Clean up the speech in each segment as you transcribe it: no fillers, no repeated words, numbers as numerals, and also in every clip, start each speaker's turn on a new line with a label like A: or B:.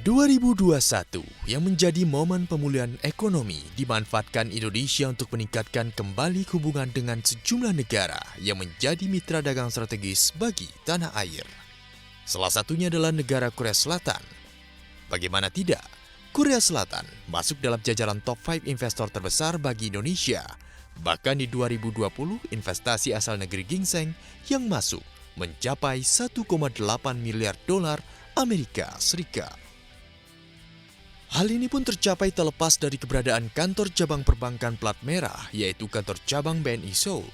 A: 2021 yang menjadi momen pemulihan ekonomi dimanfaatkan Indonesia untuk meningkatkan kembali hubungan dengan sejumlah negara yang menjadi mitra dagang strategis bagi tanah air. Salah satunya adalah negara Korea Selatan. Bagaimana tidak, Korea Selatan masuk dalam jajaran top 5 investor terbesar bagi Indonesia. Bahkan di 2020, investasi asal negeri ginseng yang masuk mencapai 1,8 miliar dolar Amerika Serikat. Hal ini pun tercapai terlepas dari keberadaan kantor cabang perbankan plat merah, yaitu kantor cabang BNI Seoul,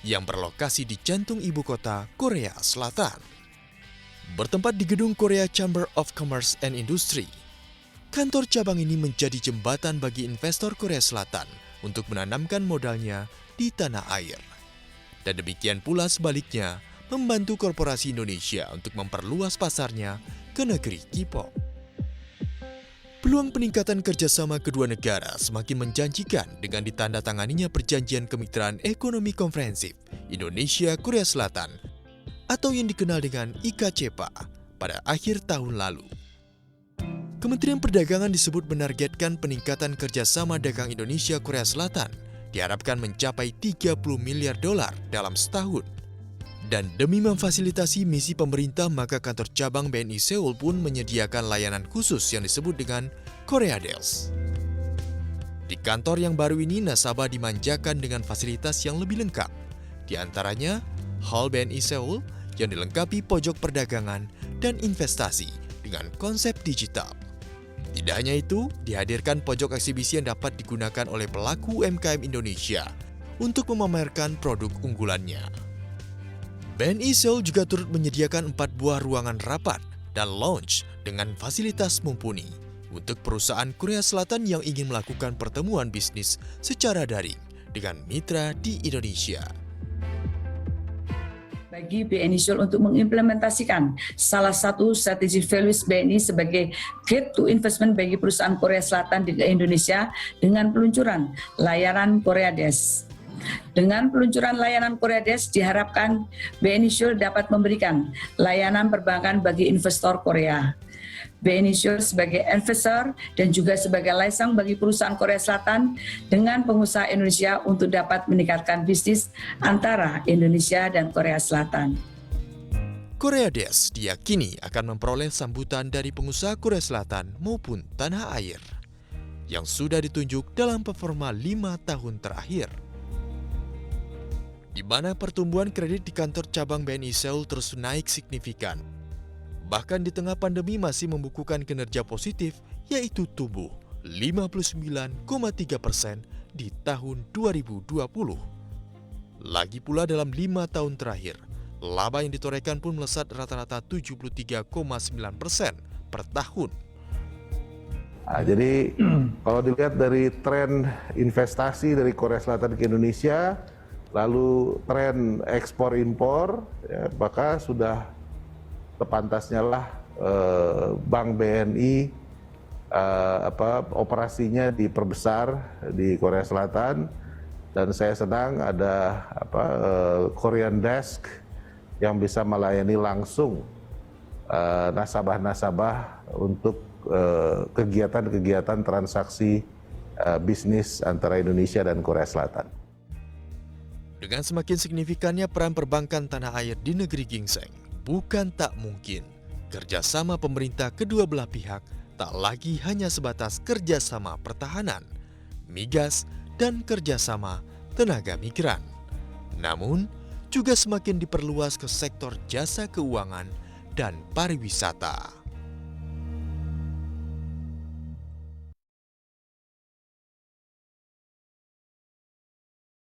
A: yang berlokasi di jantung ibu kota Korea Selatan. Bertempat di gedung Korea Chamber of Commerce and Industry, kantor cabang ini menjadi jembatan bagi investor Korea Selatan untuk menanamkan modalnya di tanah air. Dan demikian pula sebaliknya, membantu korporasi Indonesia untuk memperluas pasarnya ke negeri K-pop. Peluang peningkatan kerjasama kedua negara semakin menjanjikan dengan ditandatanganinya Perjanjian Kemitraan Ekonomi Komprehensif Indonesia-Korea Selatan atau yang dikenal dengan IKCPA pada akhir tahun lalu. Kementerian Perdagangan disebut menargetkan peningkatan kerjasama dagang Indonesia-Korea Selatan diharapkan mencapai 30 miliar dolar dalam setahun. Dan demi memfasilitasi misi pemerintah, maka kantor cabang BNI Seoul pun menyediakan layanan khusus yang disebut dengan Korea Deals. Di kantor yang baru ini, nasabah dimanjakan dengan fasilitas yang lebih lengkap. Di antaranya, Hall BNI Seoul yang dilengkapi pojok perdagangan dan investasi dengan konsep digital. Tidak hanya itu, dihadirkan pojok eksibisi yang dapat digunakan oleh pelaku UMKM Indonesia untuk memamerkan produk unggulannya. BNI Seoul juga turut menyediakan 4 buah ruangan rapat dan lounge dengan fasilitas mumpuni untuk perusahaan Korea Selatan yang ingin melakukan pertemuan bisnis secara daring dengan mitra di Indonesia.
B: Bagi BNI Seoul untuk mengimplementasikan salah satu strategi values BNI sebagai gate to investment bagi perusahaan Korea Selatan di Indonesia dengan peluncuran layanan Korea Desk. Dengan peluncuran layanan Korea Desk diharapkan BNI Seoul dapat memberikan layanan perbankan bagi investor Korea. BNI Seoul sebagai investor dan juga sebagai liaison bagi perusahaan Korea Selatan dengan pengusaha Indonesia untuk dapat meningkatkan bisnis antara Indonesia dan Korea Selatan.
A: Korea Desk diyakini akan memperoleh sambutan dari pengusaha Korea Selatan maupun tanah air yang sudah ditunjuk dalam performa 5 tahun terakhir, di mana pertumbuhan kredit di kantor cabang BNI Seoul terus naik signifikan. Bahkan di tengah pandemi masih membukukan kinerja positif, yaitu tumbuh 59,3% di tahun 2020. Lagi pula dalam 5 tahun terakhir, laba yang ditorehkan pun melesat rata-rata 73,9% per tahun.
C: Nah, jadi kalau dilihat dari tren investasi dari Korea Selatan ke Indonesia, lalu tren ekspor impor, ya, maka sudah sepantasnya lah Bank BNI operasinya diperbesar di Korea Selatan, dan saya senang ada Korean Desk yang bisa melayani langsung nasabah-nasabah untuk kegiatan-kegiatan transaksi bisnis antara Indonesia dan Korea Selatan.
A: Dengan semakin signifikannya peran perbankan tanah air di negeri ginseng, bukan tak mungkin kerjasama pemerintah kedua belah pihak tak lagi hanya sebatas kerjasama pertahanan, migas, dan kerjasama tenaga migran. Namun, juga semakin diperluas ke sektor jasa keuangan dan pariwisata.